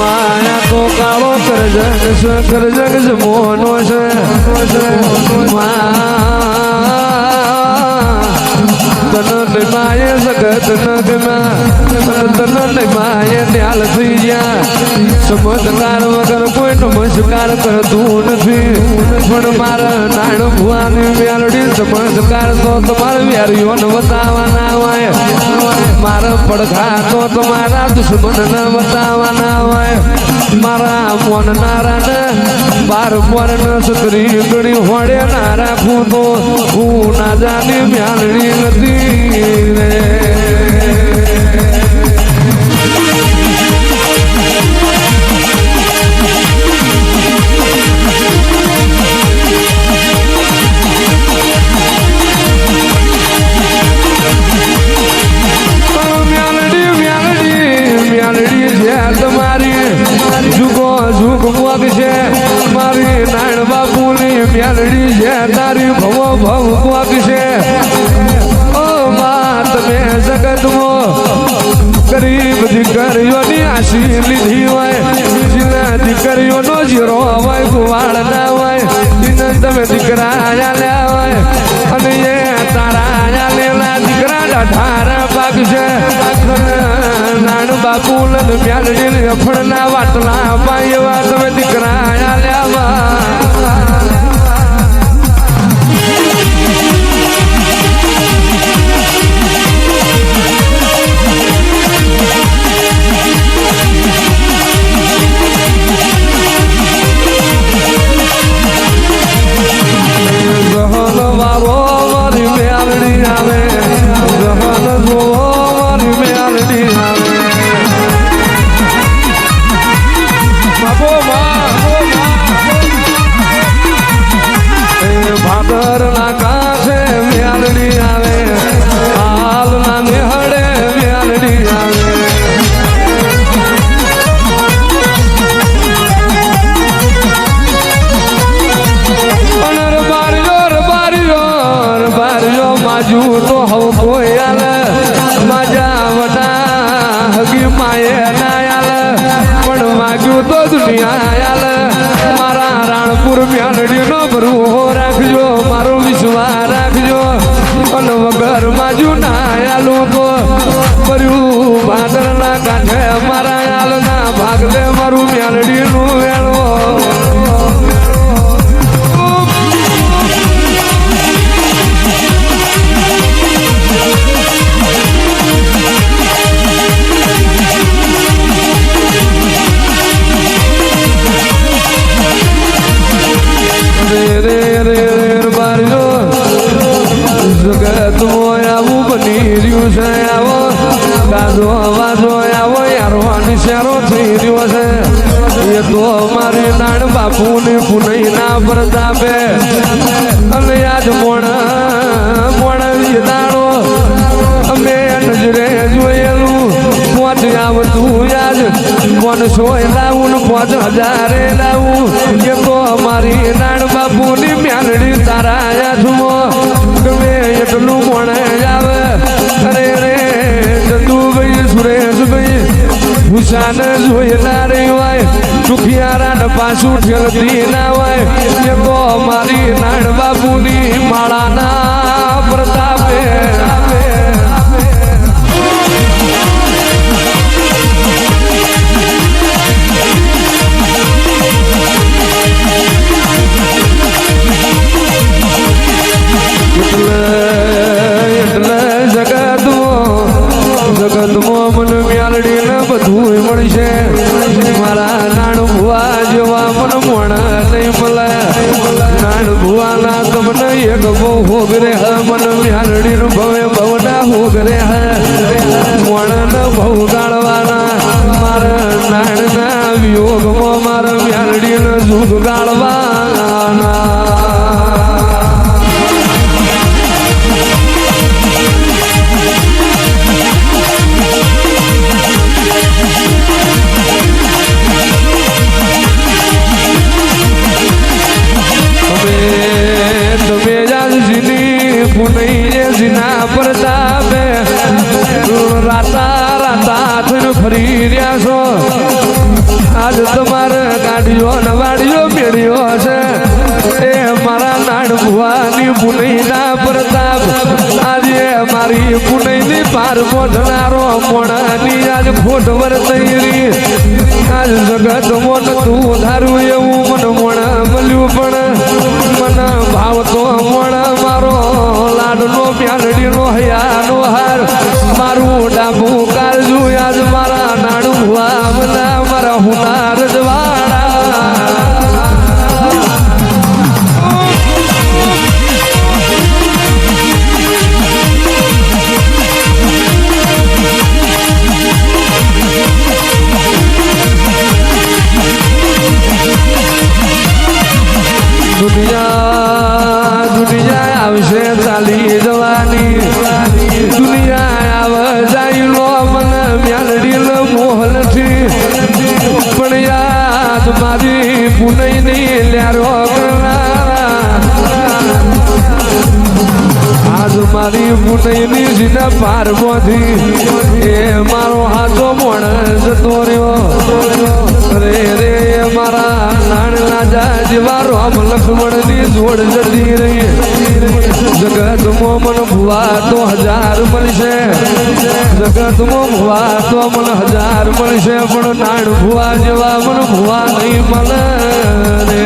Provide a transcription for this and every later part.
માયા તો કાળો કરજગ જમોનો છે તન માએ જગત નગમાં તન માએ ત્યાલ થઈ ગયા ચમત્કાર વગર કોઈ નમસ્કાર કરતું નથી પણ મારા નાણ ભુવાની મેલડી ચમત્કાર તો તમારા વ્યારીઓને બતાવવાના હોય મારા પડઘા તો તમારા દુશ્મનને બતાવવાના હોય મારા મોનનારાને બાર મોરને સતરી ગણી હોડે ના રાખું તો હું ના જાની મ્યાલડી નથી રે મારી નાણ બાપુની મ્યાલડી છે તારી ભવો ભવ કોક છે ઓ માં તમે જગતમાં ગરીબ દીકરીઓની આશી લીધી હોય જેના દીકરીઓનો જીરો હોય કુવાડ ના હોય તેને તમે દીકરા આલ્યા હોય અને એ તારા આલેલા દીકરા ડાઢારા પાક છે નાણ બાપુ મ્યાલડી અફળના વાટલા પાય એવા તમે દીકરા આલ્યા મારા રાણપુર મ્યાલડી નો ભરવો રાખજો મારો વિશ્વાસ રાખજો અને વગર માજુ ના આલું તો ભર્યું ભાદર ના કાંઠે મારા આલના ભાગલે મારું મ્યાલડી નું વેળવો મારી નાણ બાપુની પુનઈ ના પ્રતાપે અને યાદ મોણ દાડો અમે નજરે જોયેલું પોચ આવતું યાદ 500 લાવું 5000 લાવું એ તો મારી નાણ બાપુની મ્યાલડી તારા યાદમાં ગમે એટલું મોણ આવે અરે રે જતુભાઈ સુરેશભાઈ ભૂષાન જોયેલા રે હોય દુખિયારા પાછું ઠેલતી ના હોય એ તો મારી નાણ બાપુની માળાના પ્રતાપે જગતમાં મને મ્યાલડી ને બધું મળશે મારા નાણ ભુવા જેવા મને મોણ નહીં મળે નાણ ભુવાના તમને એક બહુ હોગરે હ મને મ્યાલડી નું ભવે બહુના હોગરે હ મોણ ને બહુ ગાળવાના મારા નાણ ના વિયોગમાં મારા મ્યાલડી ને જુગ ગાળવાના ફરી રહ્યા છો આજ તમારે ગાડીઓ ને વાડીઓ મેળ્યો હશે એ મારા નાણ ભુવાની પુનઈના પ્રતાપ આજે મારી પુનઈની પાર પહોંચનારો મોણાની આજ ખોટ વર્તઈ આજ જગત મોન તું ધારું એવું મને મોણા મળ્યું પણ મને ભાવ તો મોણા મારો લાડનો પ્યાલડીનો હયાનો હાર મારું ડાબુ કાળજુ આજ મારા નાણું ભુવા બધા મારા હુનાર જવાડા દુનિયા આવશે ચાલી જવાની દુનિયા આવે જાય લો મને મ્યાલડી મોહલથી પણ યાદ મારી પુનઈની લ્યારો આજ મારી પુનઈની સીધા પારમાંથી એ મારો હાથો મોણ જતો રહ્યો રે રે મારા નાણ રાજા જેવા રામ લક્ષ્મણની જોડ જતી રહી જગત મન ભુવા તો 1000 મળશે જગત ભુવા તો મન 1000 મળશે પણ નાણ ભુવા જેવા મન ભુવા નહીં મળે રે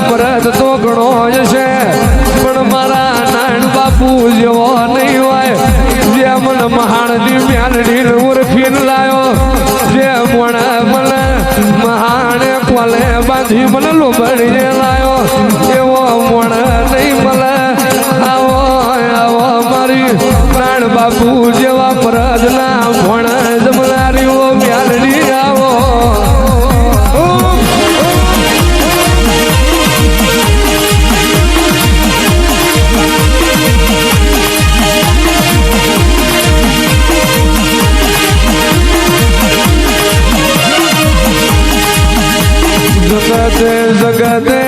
પરત તો ઘણો હશે પણ મારા નાણ બાપુ જેવો નહીં હોય જે મન મહાણની મ્યાલડી ઓળખીને લાયો જે મોણ મને મહાણે કોલે બાંધી મને લોબડીને લાયો એવો મોણ નહીં મળે આવો આવો મારી નાણ બાપુ જેવા પરદના મોણ જમનારીઓ મ્યાલડી આવો जगते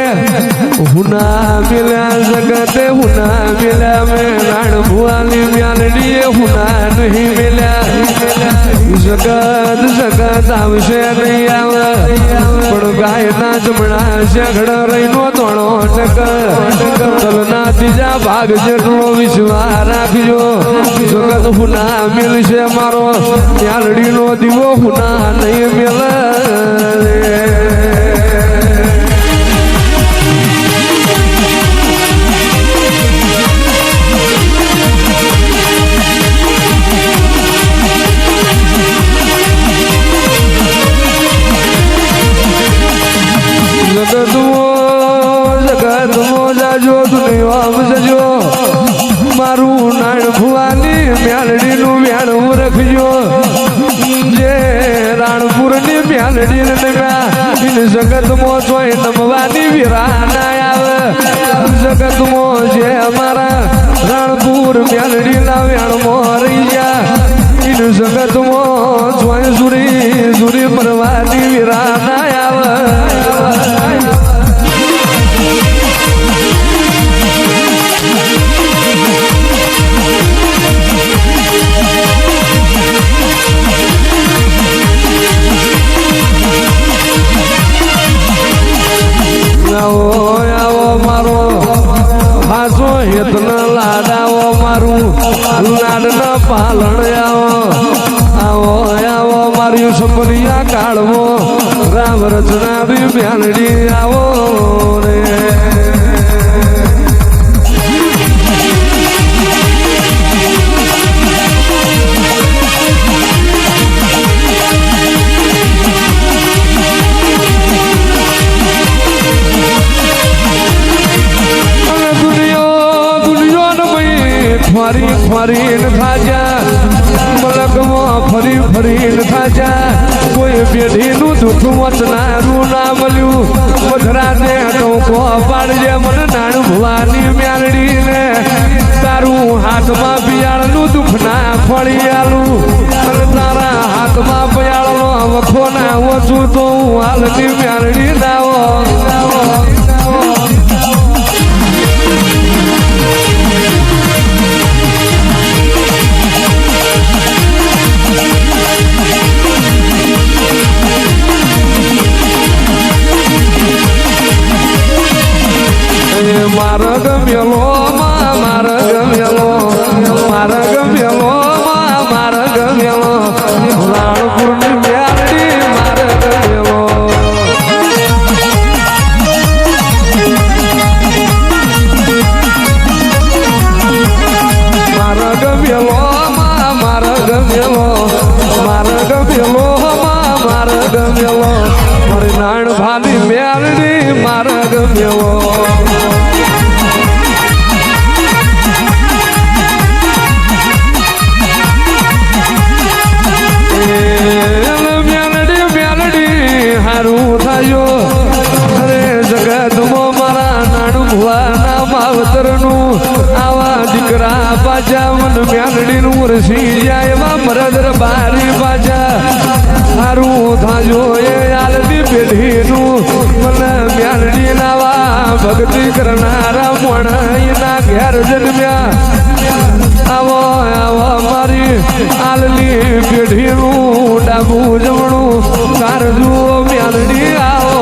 हुना मिला जगते हुना मिला मैं राण भुआली म्यालडी हुना नहीं मिला जगत जगत आवशे नहीं आवे पण गायना जमणा शेगड़ रहीनो तोणो टक तलना तीजा भाग जेटलो विश्वास राखજો जगत हुना मिलशे मारो म्यालडीनो दीवो हुना नहीं मिले जगत जाजो दुनिया जजो मारू नाण भुवानी म्यालडी नु म्याण रखजो जे राणपुर नी म्यालडी नगा इन जगत मो जोई नमवानी वीराना आवे जगत मो जे हमारा राणपुर म्यालडी ना म्याण मो रही जा इन जगत मो जोई जुरी जुरी परवानी वीराना आवे લાડાઓ મારું લાડના પાલણ આવો આવો મારી સંબલિયા કાળવો રામ રચના બી મ્યાલડી આવો રે ફરી ફરીને થાજા મલકમાં ફરી ફરીને થાજા કોઈ પેઢીનું દુઃખ વચનારું ના મળ્યું પથરાને ટોકો પાડજે મને નાણ ભુવાની મ્યાલડીને તારું હાથમાં બિયાળનું દુઃખ ના ફળી આલું તારા આવો છું તો હું હાલની મ્યાલડી દાવો મારા ગમેલો મારા ગમેલો મારા ગમેલો મારા ગમેલો રાણપુરની મ્યાલડી મારા ગમેલો મારા ગમેલો મારા ગમેલો મારા ગમેલો મારા ગમેલો મારી નાણ ભાની મ્યાલડી મારા ગમેલો દીકરા પાછા મન મ્યાલડી નું રસી જાય એમાં મરદર બારી પાછા સારું થાજો એ આલતી પેઢી નું મને મ્યાલડી નાવા ભક્તિ કરનારા મોણા ઘેર જન્મ્યા આવો આવો મારી આલની પેઢી નું ડાબુ જમણું કારજુ મ્યાલડી આવો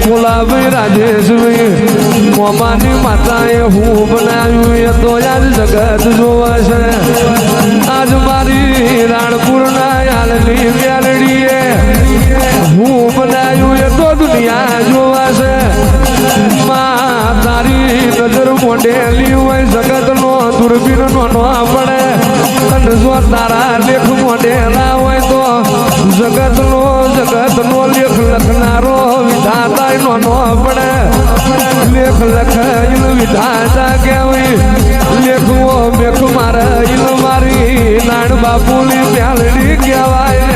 ગુલાબી રાજેશભાઈ મોમાની માતાએ હું બનાવ્યું એ તો આજ જગત જોવા છે આજ મારી રાણપુરના યાલની મ્યાલડીએ હું બનાવ્યું એ તો દુનિયા જોવા છે તારી નજર મોઢેલી હોય જગતનો દૂરબીન નો પડે અને જો તારા લેખ મોઢેલા હોય તો જગતનો લેખ લખનારો વિધાતા નો પડે લેખ લખ વિધાતા કેવી લેખવો મેખ મારે મારી નાણ બાપુની મ્યાલડી કહેવાય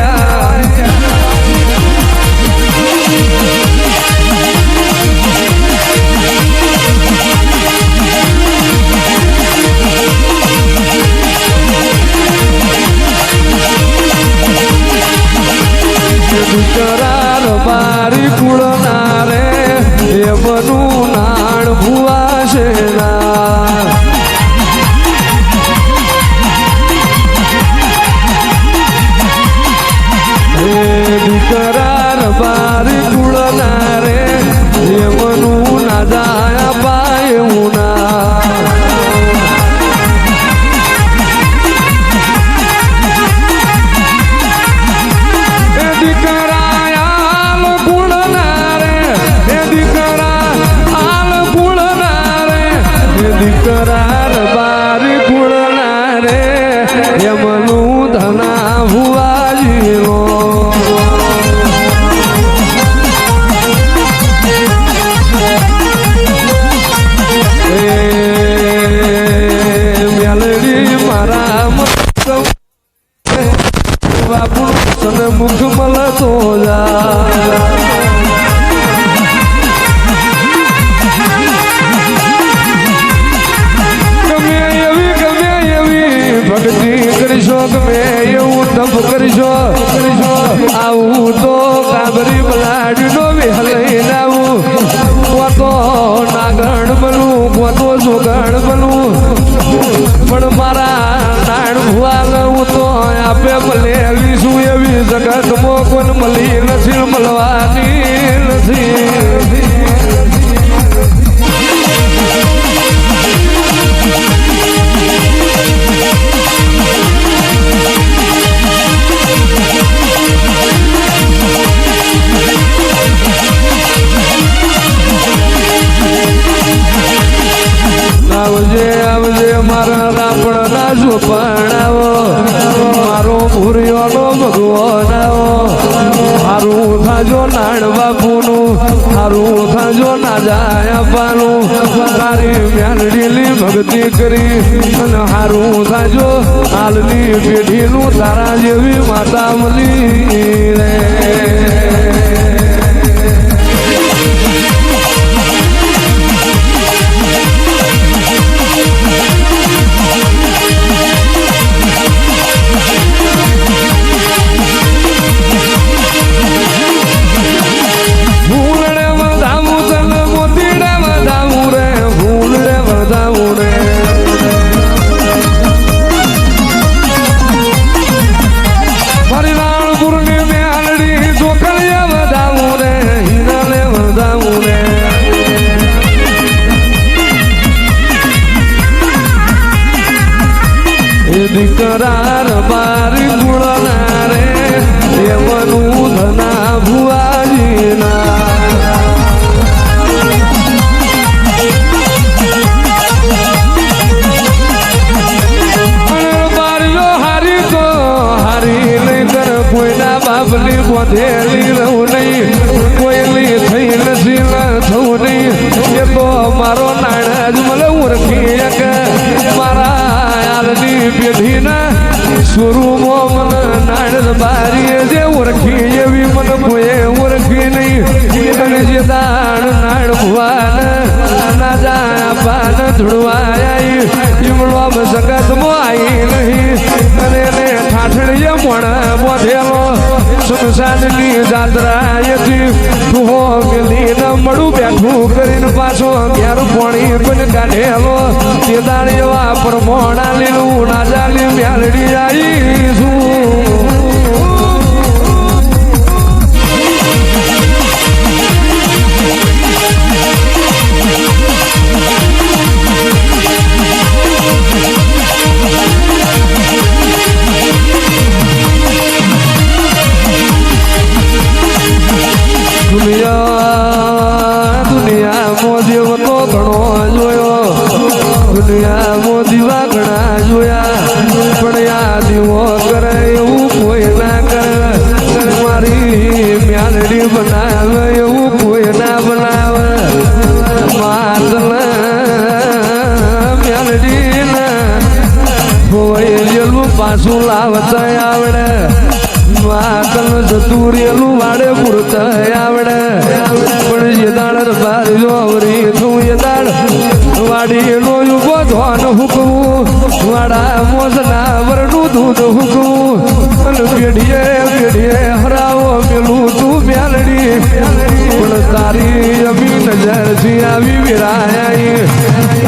કરાર મારી કુળના રે એમનું નાણ ભુવા છે કરાર મારી કુળના રે એમનું ના જાય પાય ઉના કરાર બારી કુળના રે એમનું ધના ભુવાજીનો મ્યાલડી મારા બાપુ તને મુખ મળતો જા ગમે એવું તપ કરશો આવું તો કાબરી બલાડી નો વિહલઈ લાવું તો નાગણ બનવું તો જોગણ બનવું પણ મારા નાણ ભુવા લઉં તો આપે ભલે લીશું એવી જગત મોકન મળી નથી મળવાની નથી આવજે આવજે મારા રાપણ ના ઝોપણાવો મારો ભૂરિયોનો ભગવાન આવો હારું થાજો નાણ બાપુનું હારું થાજો ના જાય પાનું તારી મ્યાલડીની ભક્તિ કરી અને હારું થાજો હાલની પેઢીનું તારા જેવી માતા મળી રે દીકરાર બારી ગુણના રે એમનું ધના ભુવાજીના બારીઓ હારી તો હારી નહીં કર કોઈના બાપની બોધેલી રહું નહીં કોઈની થઈ નથી થવું નહીં એ તો મારો નાણા જ મને ઓળખી કે મારા યારની પેઢીના સ્વરૂપો મને નાણ બારીએ જે ઓળખી એવી મને કોઈ ઓળખી નહીં અને જે દાણ નાણ ભુવાન ના જા પાન ધૂળવાય ઈમળવા સગતમાં આવી નહીં અને એને ઠાઠડીએ મોણા બોધેલો સુનસાનની જાત્રાએથી તુહો મિલીને મળું બેઠું કરીને પાછો ઘેર પોણી પણ કાઢેલો તે દાળ એવા પરમોણા લીલું ના જાલી મ્યાલડી આવીશું દુનિયામાં દેવ તો ઘણો જોયો દુનિયામાં દીવા ઘણા જોયા પણ આ દીવો કરે એવું કોઈ ના કરે મારી મ્યાલડી બનાવે એવું કોઈ ના બનાવે મ્યાલડી ના પાછું લાવતા આવડે માતલ જતું રેલું વાડે પૂરતા આવડે પણ એ દાડ બારી જોવરી તું એ દાડ વાડી નો ઉભો ધોન હુકવું વાડા મોસના વરનું દૂધ હુકવું અને પેઢીએ હરાવો પેલું તું મ્યાલડી પણ તારી અમી નજર થી આવી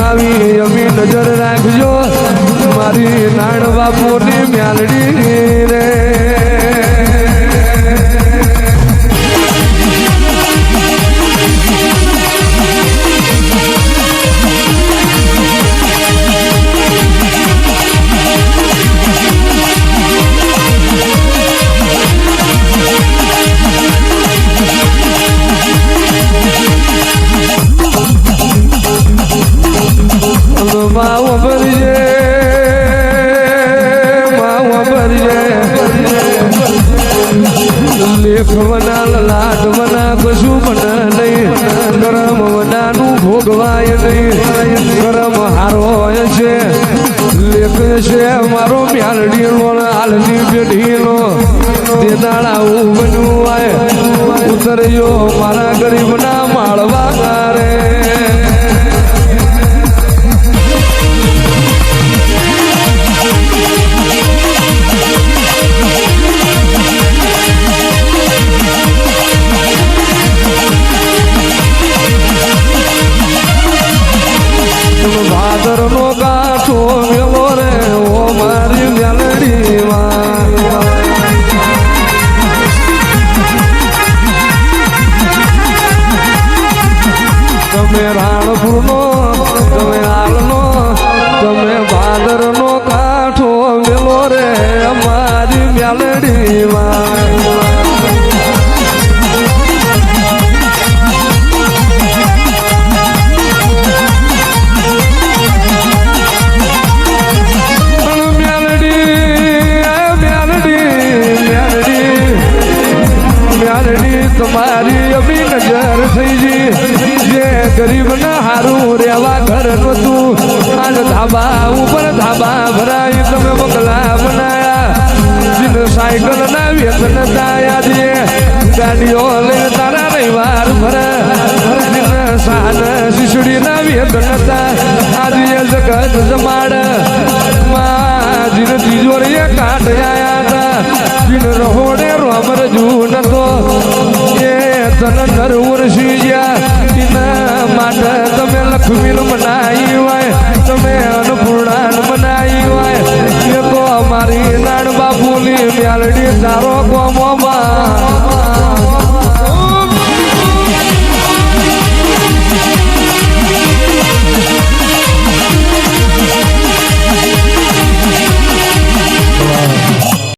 આવી અમી નજર રાખજો મારી નાણ બાપુની મ્યાલડી રે લેખવના લાડવના કશું મને નહીં ગરમ વડાનું ભોગવાય નહીં ગરમ હારો હોય છે લેખ છે મારો મ્યાલડીનો હાલની પેઢીનો તે દાડાવું બન્યું હોય ઉતર્યો મારા ગરીબના માળવા રે ભાદર નો કાઠો વેલો રે ઓ મારી મ્યાલડીમાં તમે રાણપુર નો તમે હાલનો તમે ભાદર નો કાઠો વેલો રે અમારી મ્યાલડીમાં તમારી અમી નજર થઈ જી જે ગરીબ ના હારું રેવા ઘર નતું આજ ધાબા ઉપર ધાબા ભરાઈ તમે બંગલા બનાયા જીન સાયકલ ના વેતન તાયા જે ગાડીઓ લઈને તારા રવિવાર ભરે જીન સાન શીશડી ના વેતન તા આજે જગત જમાડે